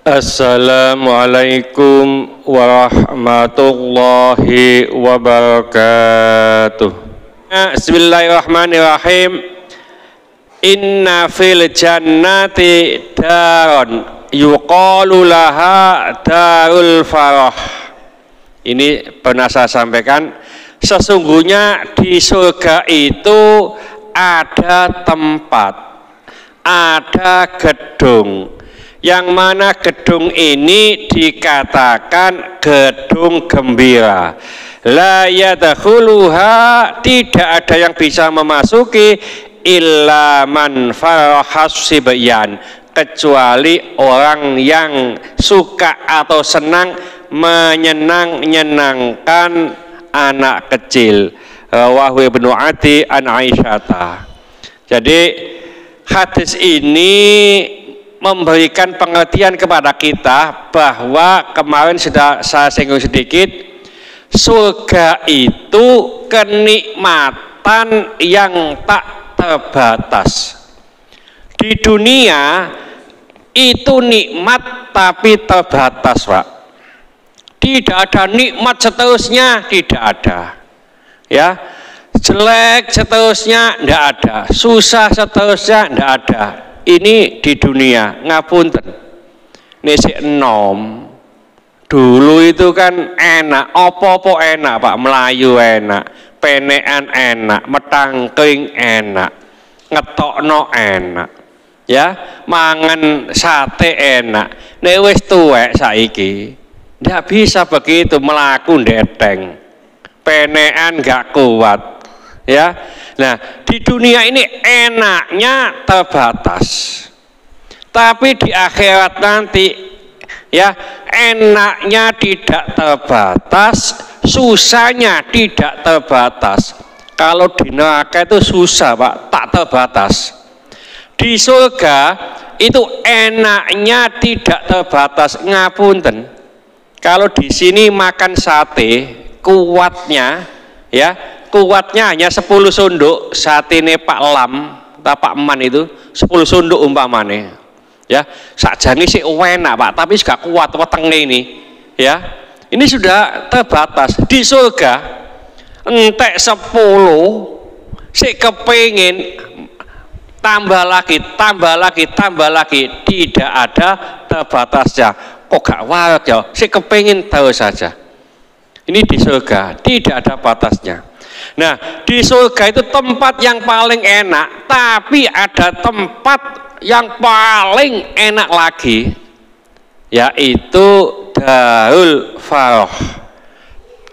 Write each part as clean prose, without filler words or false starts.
Assalamualaikum warahmatullahi wabarakatuh. Bismillahirrahmanirrahim. Inna fil jannati daron yuqalu laha darul farah. Ini pernah saya sampaikan, sesungguhnya di surga itu ada tempat, ada gedung, yang mana gedung ini dikatakan gedung gembira. La yadkhuluha, tidak ada yang bisa memasuki, illa man farahas sibyan, kecuali orang yang suka atau senang menyenangkan anak kecil. Rawahu Ibnu Adi an Aisyata. Jadi hadis ini memberikan pengertian kepada kita bahwa kemarin sudah saya singgung sedikit, surga itu kenikmatan yang tak terbatas. Di dunia itu nikmat tapi terbatas, Pak. Tidak ada nikmat seterusnya, tidak ada. Ya, jelek seterusnya tidak ada, susah seterusnya tidak ada. Ini di dunia, ngapunten. Nisi enom. Dulu itu kan enak, opo-opo enak, Pak. Melayu enak, penean enak, metangking enak, ngetokno enak. Ya, mangan sate enak. Nek wis tuwek saiki, ndak bisa begitu, melaku ndeteng. Penean gak kuat. Ya, nah di dunia ini enaknya terbatas, tapi di akhirat nanti ya enaknya tidak terbatas, susahnya tidak terbatas. Kalau di neraka itu susah, Pak, tak terbatas. Di surga itu enaknya tidak terbatas. Ngapunten, kalau di sini makan sate kuatnya ya, kuatnya hanya 10 sunduk, satene Pak Lam atau Pak Man itu 10 sunduk umpamane. Ya, sakjane sik enak, Pak, tapi gak kuat wetenge ini. Ya. Ini sudah terbatas. Di surga entek 10 sik kepengin tambah lagi, tidak ada terbatasnya. Kok gak warak ya? Sik kepengin terus saja. Ini di surga tidak ada batasnya. Nah, di surga itu tempat yang paling enak, tapi ada tempat yang paling enak lagi, yaitu Darul Farah,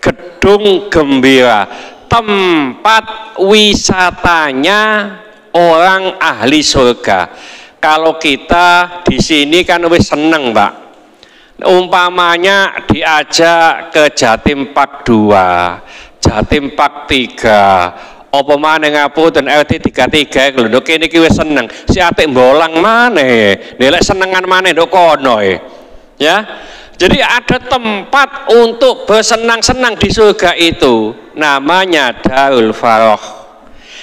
gedung gembira, tempat wisatanya orang ahli surga. Kalau kita di sini kan wis seneng, Pak. Umpamanya diajak ke Jatim Park 2, Jatim Park 3, apa maneh ngapunten RT 33 iku lho, kene iki wis seneng. Si atik mbolang maneh, nek senengan maneh ndok kono ya. Jadi ada tempat untuk bersenang-senang di surga itu, namanya Darul Farah.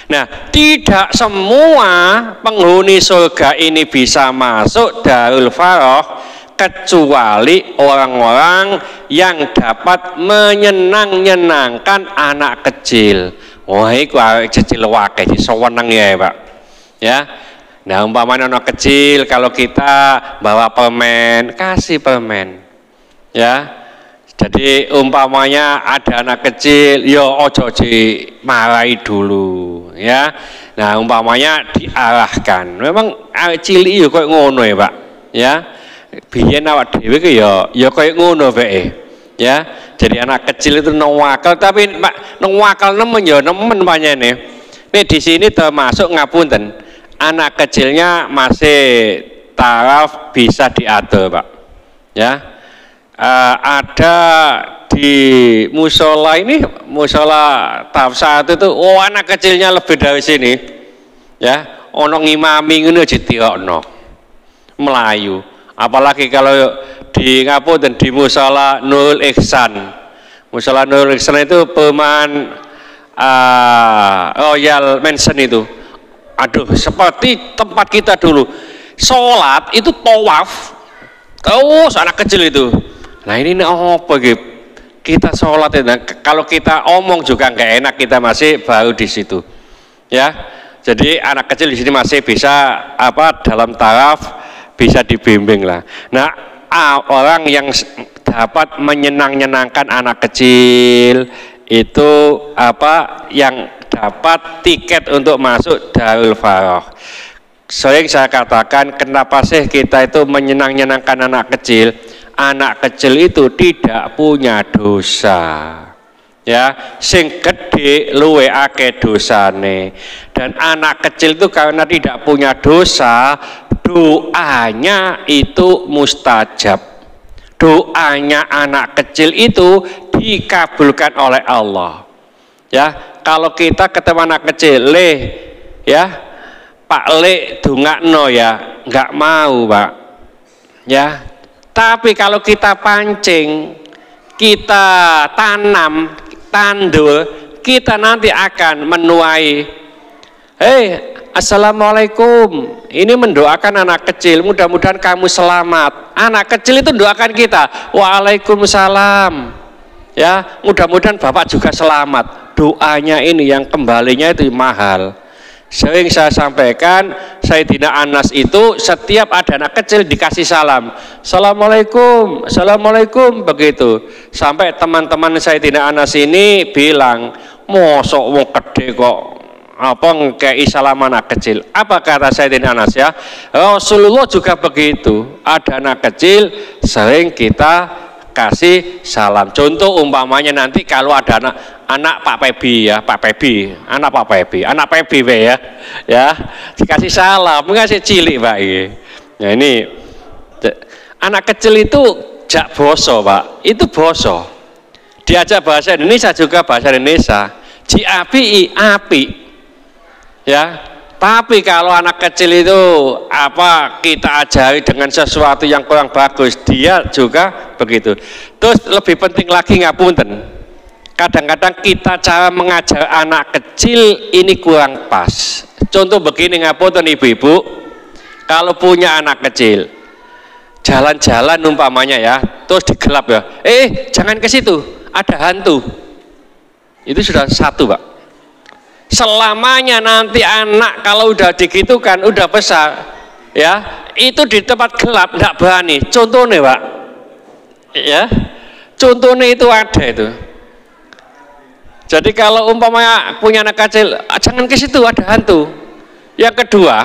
Nah, tidak semua penghuni surga ini bisa masuk Darul Farah, kecuali orang-orang yang dapat menyenangkan anak kecil. Wah, iku kecil wae diseweneng ya, Pak. Ya. Nah, umpamanya anak kecil, kalau kita bawa permen, kasih permen. Ya. Jadi umpamanya ada anak kecil, yo ojo dimarahi dulu, ya. Nah, umpamanya diarahkan. Memang cilik yo koyo ngono ya, Pak. Ya. Biyen awak dhewe ku ya kaya ngono wae. Ya. Jadi anak kecil itu nawakal, tapi Pak nawakal nemen ya nemen panjene. Nih di sini termasuk ngapunten, anak kecilnya masih taraf bisa diatur, Pak. Ya. Ada di musola ini, musola tahap 1 itu, oh anak kecilnya lebih dari sini. Ya, ono ngimami ngono ditirokno. Melayu. Apalagi kalau di ngapunten di musola Nurul Ihsan. Musola Nurul Ihsan itu perumahan Royal Mansion itu. Aduh, seperti tempat kita dulu. Sholat itu tawaf Terus anak kecil itu. Nah ini apa gitu? Kita sholat itu, nah, kalau kita omong juga nggak enak, kita masih baru di situ, ya. Jadi anak kecil di sini masih bisa dalam taraf bisa dibimbing lah. Nah orang yang dapat menyenangkan anak kecil itu yang dapat tiket untuk masuk Darul Faroh. Sering saya katakan, kenapa sih kita itu menyenangkan anak kecil? Anak kecil itu tidak punya dosa, ya, sing gede luwe akeh dosane. Dan anak kecil itu karena tidak punya dosa, doanya itu mustajab. Doanya anak kecil itu dikabulkan oleh Allah. Ya, kalau kita ketemu anak kecil, ya, Pak dongakno ya, nggak mau, Pak. Ya. Tapi kalau kita pancing, kita tanam, tandur, kita nanti akan menuai. Assalamualaikum. Ini mendoakan anak kecil, mudah-mudahan kamu selamat. Anak kecil itu doakan kita, waalaikumsalam. Ya, mudah-mudahan Bapak juga selamat. Doanya ini yang kembalinya itu mahal. Sering saya sampaikan, Sayyidina Anas itu setiap ada anak kecil dikasih salam, Assalamualaikum, Assalamualaikum, begitu. Sampai teman-teman Sayyidina Anas ini bilang, mosok wong gede kok ngekei salam anak kecil. Apa kata Sayyidina Anas ya? Rasulullah juga begitu. Ada anak kecil sering kita kasih salam. Contoh umpamanya nanti kalau ada anak Pak Pebi ya, anak Pebi ya, dikasih salam, ngasih cilik Pak. Nah ini anak kecil itu jak boso Pak, itu boso. Diajak bahasa Indonesia juga bahasa Indonesia, api, ya. Tapi kalau anak kecil itu kita ajari dengan sesuatu yang kurang bagus, dia juga begitu. Terus lebih penting lagi ngapunten, kadang-kadang kita cara mengajar anak kecil ini kurang pas. Contoh begini ngapunten ibu-ibu, kalau punya anak kecil jalan-jalan umpamanya ya, terus digelap ya, jangan ke situ, ada hantu. Itu sudah satu Pak. Selamanya nanti anak kalau udah digitukan, udah besar ya, itu di tempat gelap tidak berani. Contohnya Pak ya, contohnya itu ada itu. Jadi kalau umpamanya punya anak kecil, jangan ke situ, ada hantu. Yang kedua,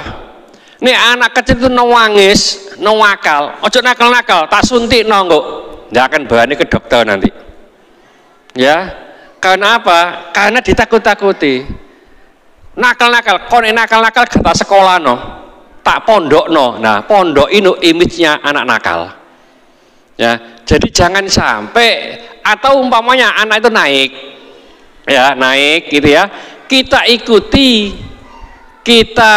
nih anak kecil itu nangis, nakal, ojo nakal-nakal, tak suntik nonggok, nggak akan berani ke dokter nanti ya. Karena apa? Karena ditakut-takuti. Nakal-nakal, nakal-nakal kata sekolah no, tak pondok no. Nah pondok ini image-nya anak nakal ya. Jadi jangan sampai, atau umpamanya anak itu naik ya, naik gitu ya, kita ikuti, kita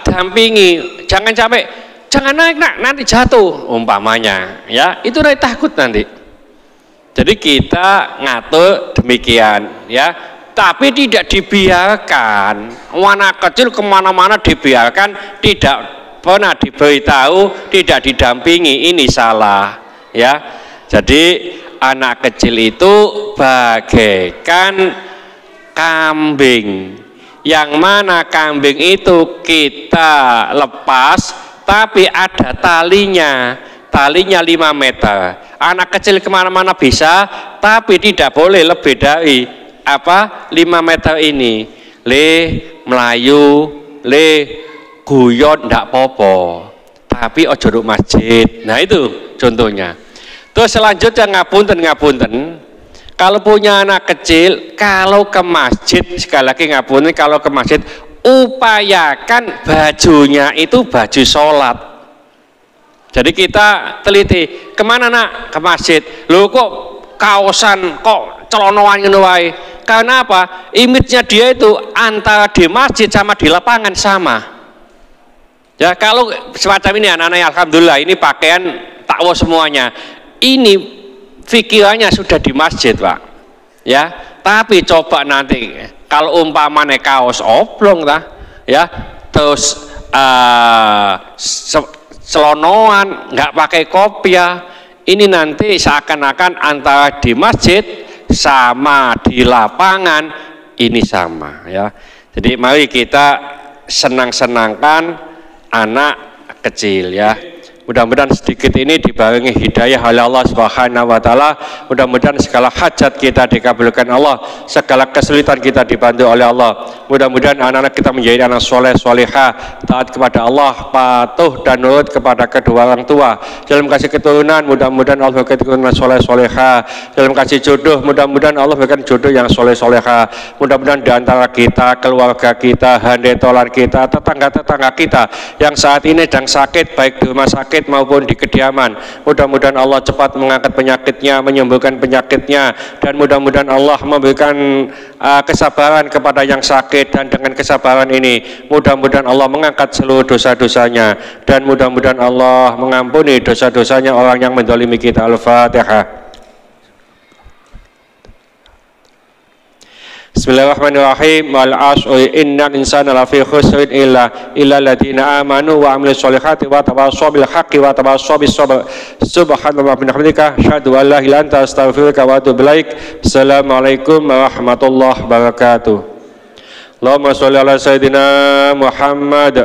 dampingi, jangan sampai, jangan naik nak, nanti jatuh umpamanya ya, itu nanti takut nanti. Jadi kita ngatur demikian ya. Tapi tidak dibiarkan, anak kecil kemana-mana dibiarkan, tidak pernah diberitahu, tidak didampingi, ini salah ya. Jadi anak kecil itu bagaikan kambing, yang mana kambing itu kita lepas tapi ada talinya 5 meter. Anak kecil kemana-mana bisa, tapi tidak boleh lebih dari 5 meter ini. Melayu, guyon ndak popo, tapi ojo nduk masjid. Nah itu contohnya. Terus selanjutnya ngapunten, kalau punya anak kecil, kalau ke masjid, sekali lagi ngapunten, kalau ke masjid upayakan bajunya itu baju sholat. Jadi kita teliti, kemana nak? Ke masjid. Loh kok kaosan, kok celonoan ngono wae? Karena apa? Image-nya dia itu antara di masjid sama di lapangan sama. Ya kalau semacam ini anak-anak alhamdulillah ini pakaian takwa semuanya. Ini pikirannya sudah di masjid Pak. Ya, tapi coba nanti kalau umpamanya kaos oblong ya, terus celonoan, nggak pakai kopiah, ini nanti seakan-akan antara di masjid sama di lapangan ini sama ya. Jadi mari kita senang-senangkan anak kecil ya. Mudah-mudahan sedikit ini dibarengi hidayah oleh Allah Subhanahu wa taala. Mudah-mudahan segala hajat kita dikabulkan Allah, segala kesulitan kita dibantu oleh Allah. Mudah-mudahan anak-anak kita menjadi anak soleh solehah, taat kepada Allah, patuh dan nurut kepada kedua orang tua. Dalam kasih keturunan, mudah-mudahan Allah berikan keturunan soleh solehah. Dalam kasih jodoh, mudah-mudahan Allah berikan jodoh yang soleh solehah. Mudah-mudahan di antara kita, keluarga kita, handai tolan kita, tetangga-tetangga kita yang saat ini sedang sakit, baik di rumah sakit maupun di kediaman, mudah-mudahan Allah cepat mengangkat penyakitnya, menyembuhkan penyakitnya, dan mudah-mudahan Allah memberikan kesabaran kepada yang sakit, dan dengan kesabaran ini mudah-mudahan Allah mengangkat seluruh dosa-dosanya, dan mudah-mudahan Allah mengampuni dosa-dosanya orang yang menzalimi kita. Al-Fatihah. Bismillahirrahmanirrahim. Wal 'ashri innal insana lafi khusrin illa alladziina aamanu wa 'amilus sholihati wa tawassaw bil haqqi wa tawassaw bis sabr. Subhanallahi wa bihamdika asyhadu an la ilaha illa anta astaghfiruka wa atubu ilaik. Assalamualaikum warahmatullahi wabarakatuh. Allahumma sholli ala sayidina Muhammad